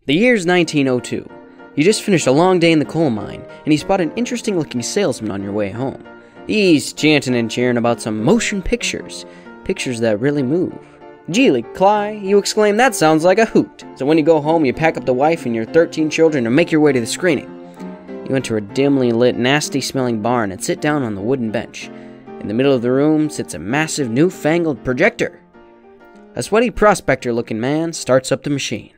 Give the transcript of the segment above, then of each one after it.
The year's 1902. You just finished a long day in the coal mine, and you spot an interesting-looking salesman on your way home. He's chanting and cheering about some motion pictures. Pictures that really move. "Geely, Cly," you exclaim, "that sounds like a hoot." So when you go home, you pack up the wife and your 13 children and make your way to the screening. You enter a dimly lit, nasty-smelling barn and sit down on the wooden bench. In the middle of the room sits a massive, newfangled projector. A sweaty prospector-looking man starts up the machine.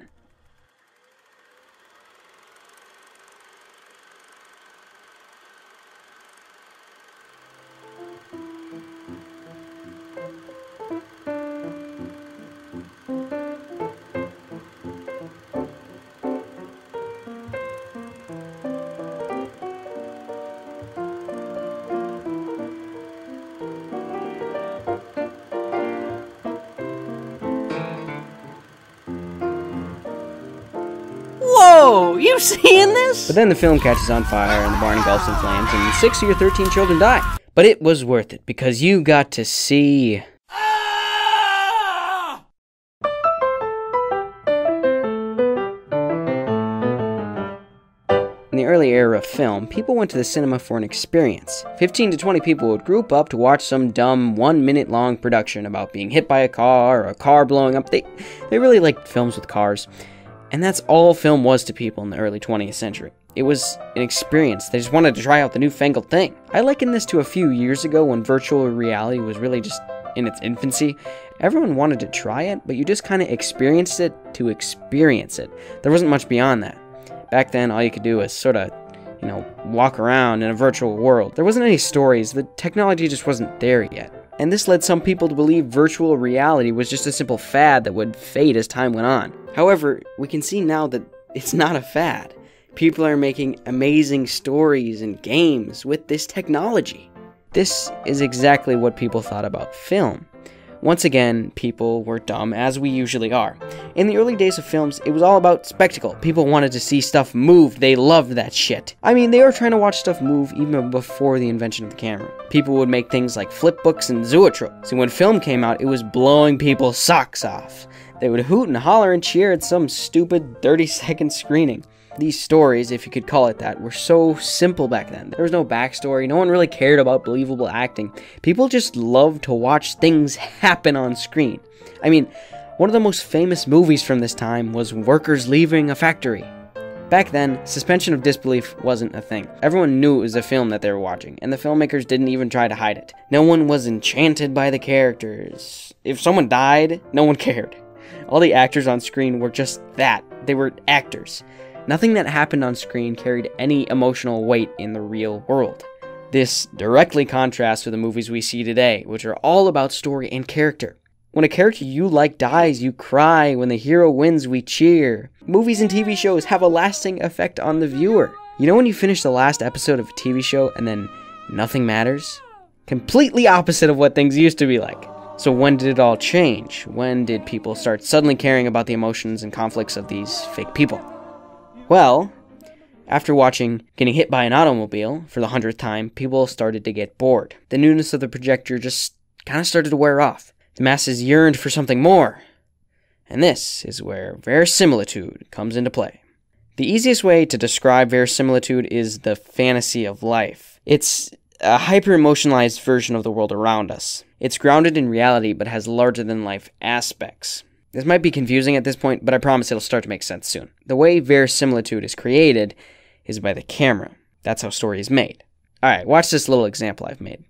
Whoa, you seeing this? But then the film catches on fire and the barn engulfs in flames and 6 of your 13 children die. But it was worth it because you got to see... In the early era of film, people went to the cinema for an experience. 15 to 20 people would group up to watch some dumb 1-minute long production about being hit by a car or a car blowing up. They really liked films with cars. And that's all film was to people in the early 20th century. It was an experience. They just wanted to try out the newfangled thing. I liken this to a few years ago when virtual reality was really just in its infancy. Everyone wanted to try it, but you just kind of experienced it to experience it. There wasn't much beyond that. Back then, all you could do was sort of, walk around in a virtual world. There wasn't any stories. The technology just wasn't there yet. And this led some people to believe virtual reality was just a simple fad that would fade as time went on. However, we can see now that it's not a fad. People are making amazing stories and games with this technology. This is exactly what people thought about film. Once again, people were dumb, as we usually are. In the early days of films, it was all about spectacle. People wanted to see stuff move. They loved that shit. I mean, they were trying to watch stuff move even before the invention of the camera. People would make things like flip books and zoetropes. And when film came out, it was blowing people's socks off. They would hoot and holler and cheer at some stupid 30-second screening. These stories, if you could call it that, were so simple back then. There was no backstory. No one really cared about believable acting. People just loved to watch things happen on screen. I mean, one of the most famous movies from this time was Workers Leaving a Factory. Back then, suspension of disbelief wasn't a thing. Everyone knew it was a film that they were watching, and the filmmakers didn't even try to hide it. No one was enchanted by the characters. If someone died, no one cared. All the actors on screen were just that. They were actors. Nothing that happened on screen carried any emotional weight in the real world. This directly contrasts with the movies we see today, which are all about story and character. When a character you like dies, you cry. When the hero wins, we cheer. Movies and TV shows have a lasting effect on the viewer. You know when you finish the last episode of a TV show and then nothing matters? Completely opposite of what things used to be like. So when did it all change? When did people start suddenly caring about the emotions and conflicts of these fake people? Well, after watching Getting Hit by an Automobile for the 100th time, people started to get bored. The newness of the projector just kind of started to wear off. The masses yearned for something more. And this is where verisimilitude comes into play. The easiest way to describe verisimilitude is the fantasy of life. It's a hyper-emotionalized version of the world around us. It's grounded in reality but has larger-than-life aspects. This might be confusing at this point, but I promise it'll start to make sense soon. The way verisimilitude is created is by the camera. That's how story is made. Alright, watch this little example I've made.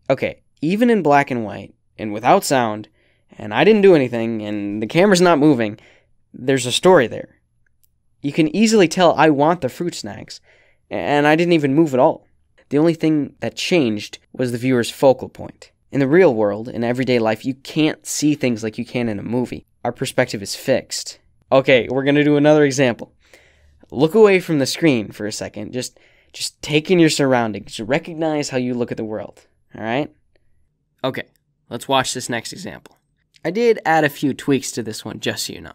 Okay, even in black and white, and without sound, and I didn't do anything, and the camera's not moving, there's a story there. You can easily tell I want the fruit snacks, and I didn't even move at all. The only thing that changed was the viewer's focal point. In the real world, in everyday life, you can't see things like you can in a movie. Our perspective is fixed. Okay, we're gonna do another example. Look away from the screen for a second. Just take in your surroundings. Recognize how you look at the world. Alright? Okay, let's watch this next example. I did add a few tweaks to this one, just so you know.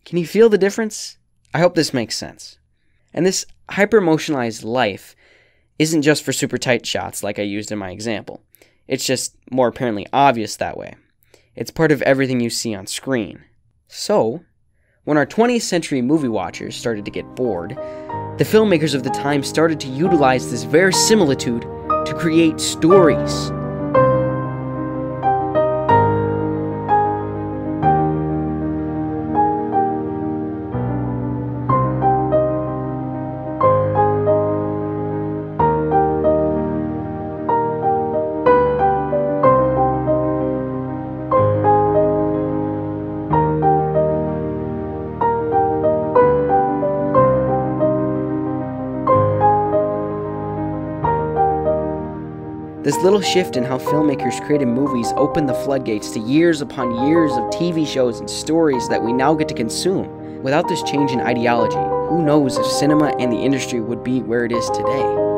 Can you feel the difference? I hope this makes sense. And this hyper-emotionalized life isn't just for super tight shots like I used in my example. It's just more apparently obvious that way. It's part of everything you see on screen. So, when our 20th century movie watchers started to get bored, the filmmakers of the time started to utilize this verisimilitude to create stories. This little shift in how filmmakers created movies opened the floodgates to years upon years of TV shows and stories that we now get to consume. Without this change in ideology, who knows if cinema and the industry would be where it is today?